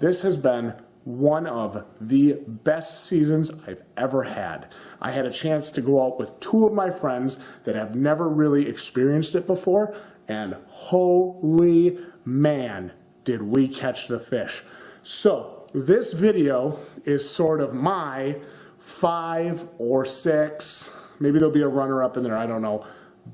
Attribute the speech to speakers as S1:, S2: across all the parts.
S1: this has been one of the best seasons I've ever had. I had a chance to go out with two of my friends that have never really experienced it before, and holy man, did we catch the fish. So this video is sort of my 5 or 6, maybe there'll be a runner-up in there, I don't know,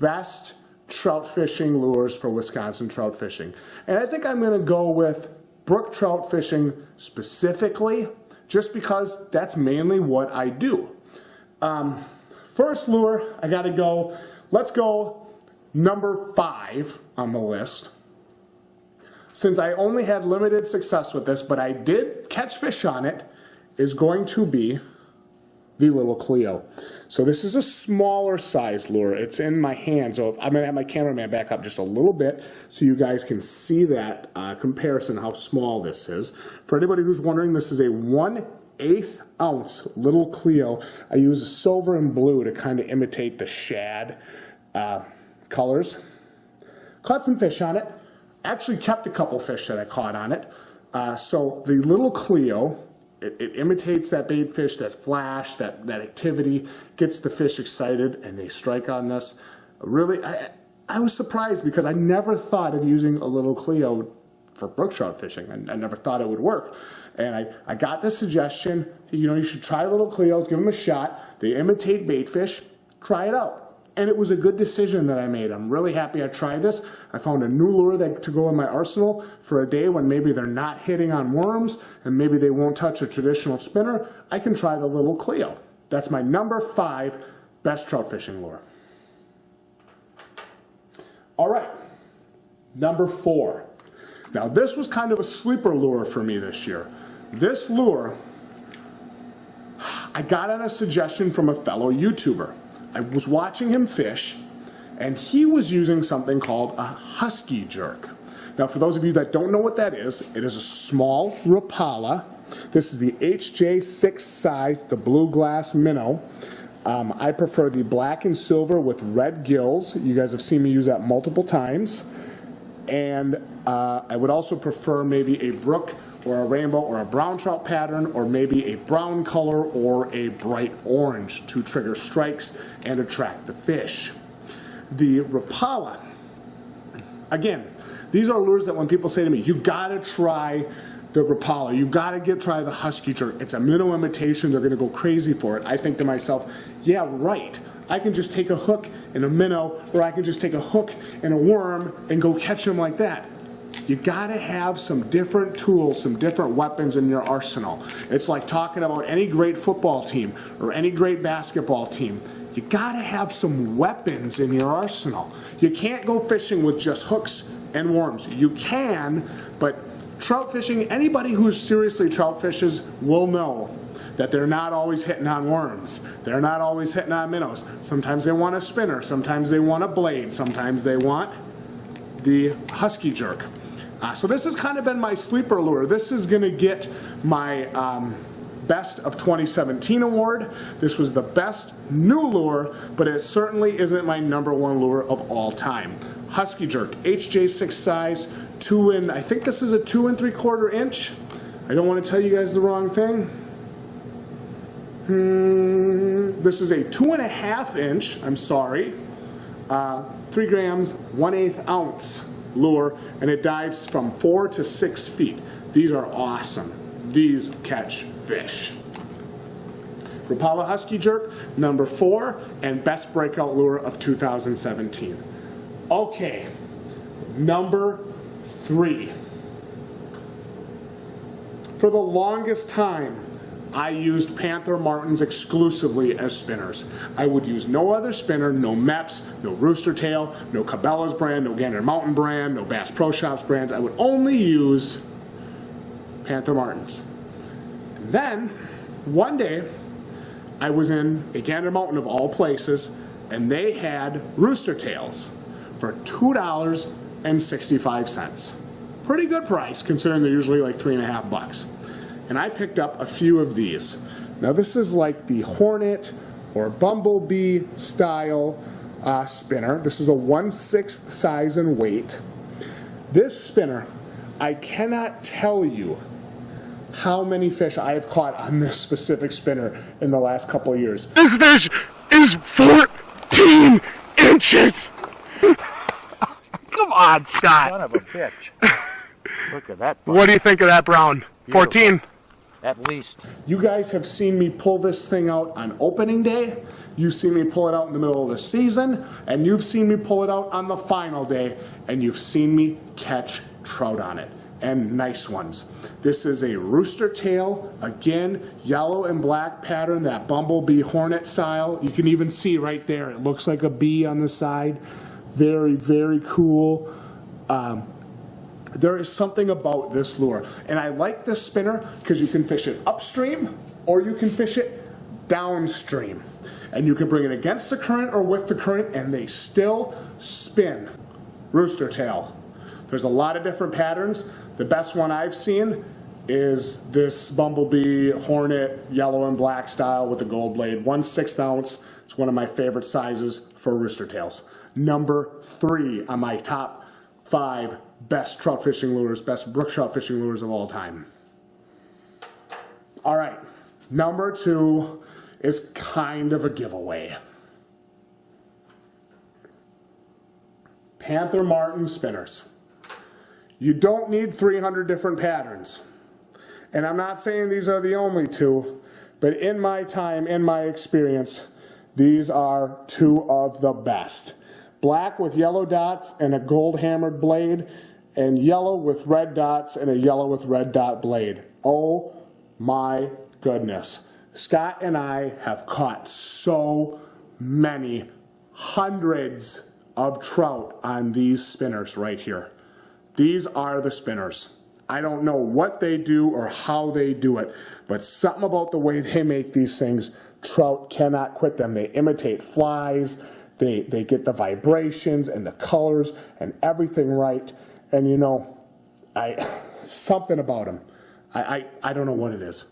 S1: best trout fishing lures for Wisconsin trout fishing. And I think I'm going to go with brook trout fishing specifically, just because that's mainly what I do. First lure, I gotta go, let's go number 5 on the list. Since I only had limited success with this, but I did catch fish on it, is going to be the little Cleo. So this is a smaller size lure. It's in my hand, so I'm going to have my cameraman back up just a little bit so you guys can see that comparison, how small this is. For anybody who's wondering, this is a 1/8 ounce little Cleo. I use a silver and blue to kind of imitate the shad colors. Caught some fish on it. Actually kept a couple fish that I caught on it. So the little Cleo, it imitates that bait fish, that flash, that activity, gets the fish excited, and they strike on this. Really, I was surprised because I never thought of using a little Cleo for brook trout fishing. I never thought it would work. And I got the suggestion, you know, you should try little Cleos, give them a shot. They imitate bait fish, try it out. And it was a good decision that I made. I'm really happy I tried this. I found a new lure to go in my arsenal for a day when maybe they're not hitting on worms and maybe they won't touch a traditional spinner. I can try the little Cleo. That's my number 5 best trout fishing lure. All right, number 4. Now this was kind of a sleeper lure for me this year. This lure, I got on a suggestion from a fellow YouTuber. I was watching him fish, and he was using something called a husky jerk. Now, for those of you that don't know what that is, it is a small Rapala. This is the HJ6 size, the blue glass minnow. I prefer the black and silver with red gills. You guys have seen me use that multiple times. And I would also prefer maybe a brook or a rainbow or a brown trout pattern, or maybe a brown color or a bright orange to trigger strikes and attract the fish. The Rapala, again, these are lures that when people say to me, you gotta try the Rapala, you gotta try the husky jerk, it's a minnow imitation, they're gonna go crazy for it. I think to myself, yeah, right. I can just take a hook and a minnow, or I can just take a hook and a worm and go catch them like that. You gotta have some different tools, some different weapons in your arsenal. It's like talking about any great football team or any great basketball team. You gotta have some weapons in your arsenal. You can't go fishing with just hooks and worms. You can, but trout fishing, anybody who seriously trout fishes will know that they're not always hitting on worms. They're not always hitting on minnows. Sometimes they want a spinner, sometimes they want a blade, sometimes they want the husky jerk. So this has kind of been my sleeper lure. This is gonna get my Best of 2017 award. This was the best new lure, but it certainly isn't my number 1 lure of all time. Husky jerk, HJ6 size, I think this is a 2 3/4 inch. I don't want to tell you guys the wrong thing. This is a 2.5 inch, I'm sorry, 3 grams, 1/8 ounce lure, and it dives from 4 to 6 feet. These are awesome. These catch fish. Rapala Husky Jerk, number 4, and best breakout lure of 2017. Okay, number 3. For the longest time, I used Panther Martins exclusively as spinners. I would use no other spinner, no Meps, no Rooster Tail, no Cabela's brand, no Gander Mountain brand, no Bass Pro Shops brand. I would only use Panther Martins. And then, one day, I was in a Gander Mountain of all places, and they had Rooster Tails for $2.65. Pretty good price, considering they're usually like $3.50. And I picked up a few of these. Now this is like the Hornet or Bumblebee style spinner. This is a 1/6 size and weight. This spinner, I cannot tell you how many fish I have caught on this specific spinner in the last couple of years.
S2: This fish is 14 inches! Come on, Scott.
S3: Son of a bitch. Look at that.
S2: What do you think of that brown? 14?
S3: At least.
S1: You guys have seen me pull this thing out on opening day. You've seen me pull it out in the middle of the season. And you've seen me pull it out on the final day. And you've seen me catch trout on it. And nice ones. This is a rooster tail. Again, yellow and black pattern, that bumblebee hornet style. You can even see right there, it looks like a bee on the side. Very, very cool. There is something about this lure. And I like this spinner because you can fish it upstream or you can fish it downstream. And you can bring it against the current or with the current and they still spin. Rooster tail. There's a lot of different patterns. The best one I've seen is this bumblebee hornet yellow and black style with the gold blade. 1/6 ounce. It's one of my favorite sizes for rooster tails. Number 3 on my top 5 best trout fishing lures, best brook trout fishing lures of all time. All right, number 2 is kind of a giveaway. Panther Martin spinners. You don't need 300 different patterns. And I'm not saying these are the only 2, but in my time, in my experience, these are 2 of the best. Black with yellow dots and a gold hammered blade, and yellow with red dots and a yellow with red dot blade. Oh my goodness. Scott and I have caught so many hundreds of trout on these spinners right here. These are the spinners. I don't know what they do or how they do it, but something about the way they make these things, trout cannot quit them. They imitate flies, they get the vibrations and the colors and everything right. And you know, something about them. I don't know what it is.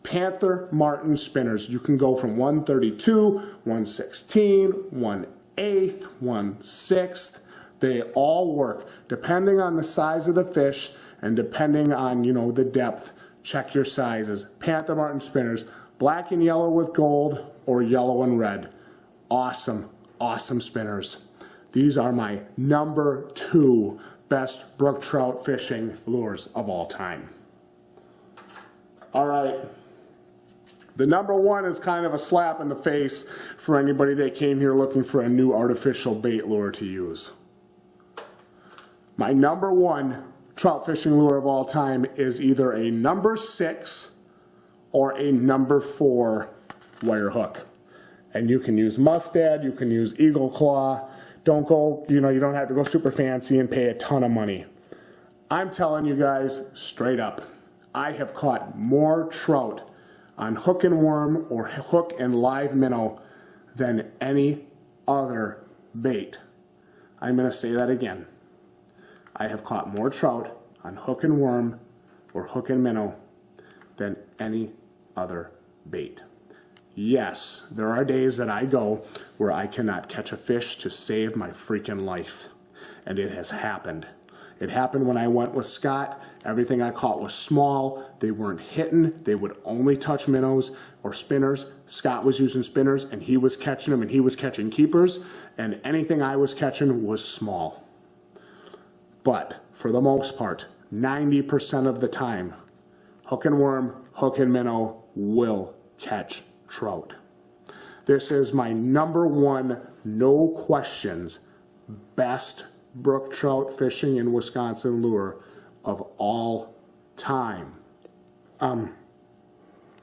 S1: Panther Martin spinners, you can go from 132, 116, 1/8, 1/6. They all work depending on the size of the fish and depending on, you know, the depth. Check your sizes. Panther Martin spinners, black and yellow with gold or yellow and red. Awesome, awesome spinners. These are my number 2 best brook trout fishing lures of all time. All right. The number 1 is kind of a slap in the face for anybody that came here looking for a new artificial bait lure to use. My number 1 trout fishing lure of all time is either a number 6 or a number 4 wire hook. And you can use mustad, you can use eagle claw. Don't go, you know, you don't have to go super fancy and pay a ton of money. I'm telling you guys straight up, I have caught more trout on hook and worm or hook and live minnow than any other bait. I'm going to say that again. I have caught more trout on hook and worm or hook and minnow than any other bait. Yes, there are days that I go where I cannot catch a fish to save my freaking life. And it has happened. It happened when I went with Scott. Everything I caught was small. They weren't hitting. They would only touch minnows or spinners. Scott was using spinners and he was catching them and he was catching keepers. And anything I was catching was small. But for the most part, 90% of the time, hook and worm, hook and minnow will catch trout. This is my number 1, no questions, best brook trout fishing in Wisconsin lure of all time.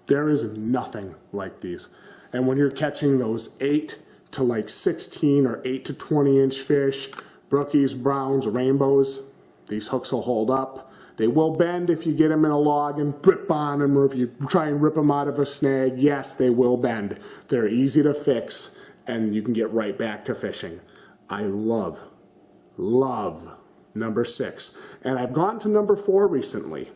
S1: There is nothing like these. And when you're catching those 8 to like 16 or 8 to 20 inch fish, brookies, browns, rainbows, these hooks will hold up. They will bend if you get them in a log and rip on them, or if you try and rip them out of a snag. Yes, they will bend. They're easy to fix, and you can get right back to fishing. I love number 6. And I've gone to number 4 recently.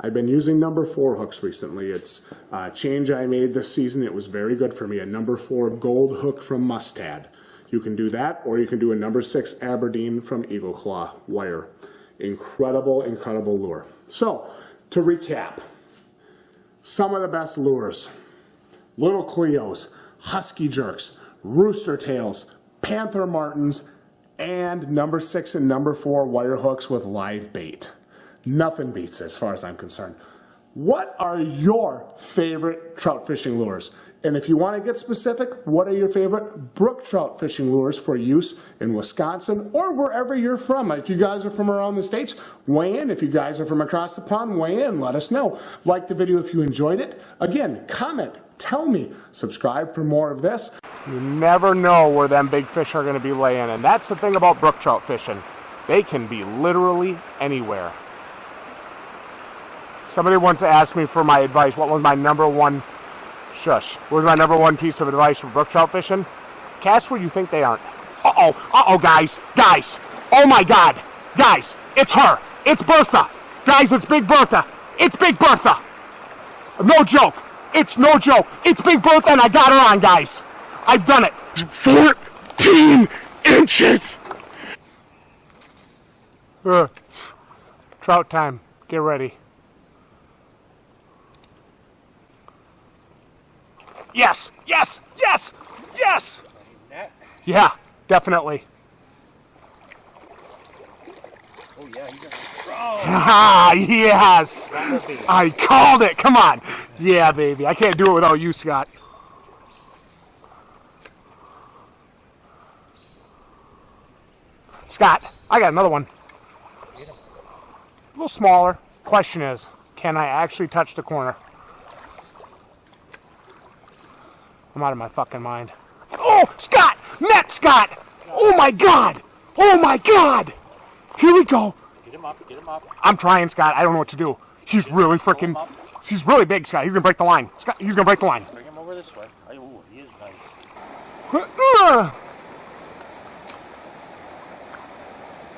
S1: I've been using number 4 hooks recently. It's a change I made this season. It was very good for me. A number 4 gold hook from Mustad. You can do that, or you can do a number 6 Aberdeen from Eagle Claw wire. Incredible, incredible lure. So, to recap, Some of the best lures. Little Cleos, Husky Jerks, Rooster Tails, Panther Martins, and number 6 and number 4 wire hooks with live bait. Nothing beats it as far as I'm concerned. What are your favorite trout fishing lures? And if you want to get specific, what are your favorite brook trout fishing lures for use in Wisconsin or wherever you're from? If you guys are from around the States, weigh in. If you guys are from across the pond, weigh in. Let us know. Like the video if you enjoyed it. Again, comment, tell me, subscribe for more of this.
S2: You never know where them big fish are going to be laying, and that's the thing about brook trout fishing. They can be literally anywhere. Somebody once asked me for my advice. What was my number one piece of advice for brook trout fishing? Cast where you think they aren't. Guys. Oh my God. Guys, it's her. It's Bertha. Guys, it's Big Bertha. It's Big Bertha. No joke. It's no joke. It's Big Bertha and I got her on, guys. I've done it. 14 inches. Trout time. Get ready. Yes. Yeah, definitely.
S3: Oh yeah, you got
S2: Ah, yes. I called it. Come on. Yeah, baby. I can't do it without you, Scott. Scott, I got another one. A little smaller. Question is, can I actually touch the corner? I'm out of my fucking mind. Oh, Scott! Net, Scott! Oh my God! Oh my God! Here we go.
S3: Get him up.
S2: I'm trying, Scott. I don't know what to do. He's really freaking... He's really big, Scott. He's gonna break the line. Scott, he's gonna break the line.
S3: Bring him over this way. Oh, he is nice.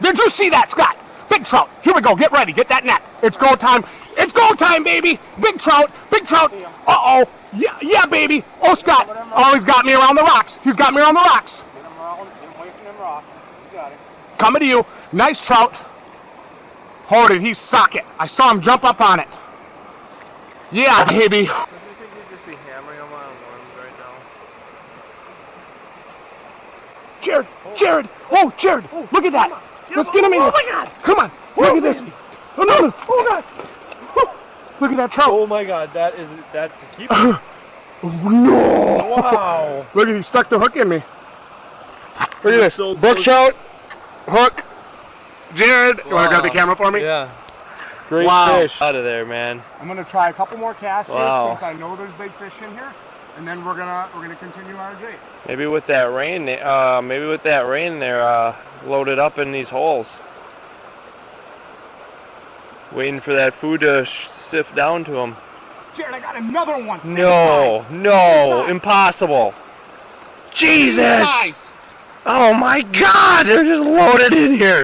S2: Did you see that, Scott? Big trout. Here we go. Get ready. Get that net. It's go time. It's go time, baby. Big trout. Big trout. Uh-oh. Yeah, baby. Oh, Scott. Oh, he's got me around the rocks. He's got me around the rocks.
S3: Get him around. Get him away from them rocks. You got it.
S2: Coming to you. Nice trout. Oh, did he sock it? I saw him jump up on it. Yeah, baby.
S4: Don't you think you'd just be hammering them on worms right now?
S2: Jared. Oh, Jared. Look at that. Let's get him in here.
S4: Oh my God.
S2: Come on. Look at this. Oh, no. Oh, God. Look at that trout.
S4: Oh my God, that's a keeper.
S2: No.
S4: Wow.
S2: Look at he stuck the hook in me. Look at this.
S4: So
S2: Brook
S4: close.
S2: trout, hook. Jared, you want to grab the camera for me?
S4: Yeah. Great fish. Out of there, man.
S2: I'm gonna try a couple more casts
S4: Wow.
S2: here since I know there's big fish in here, and then we're gonna continue our day.
S4: Maybe with that rain, they're loaded up in these holes, waiting for that food to sift down to them.
S2: Jared, I got another one. Same
S4: No,
S2: size.
S4: no, impossible. Jesus!
S2: Same size.
S4: Oh my God, they're just loaded in here.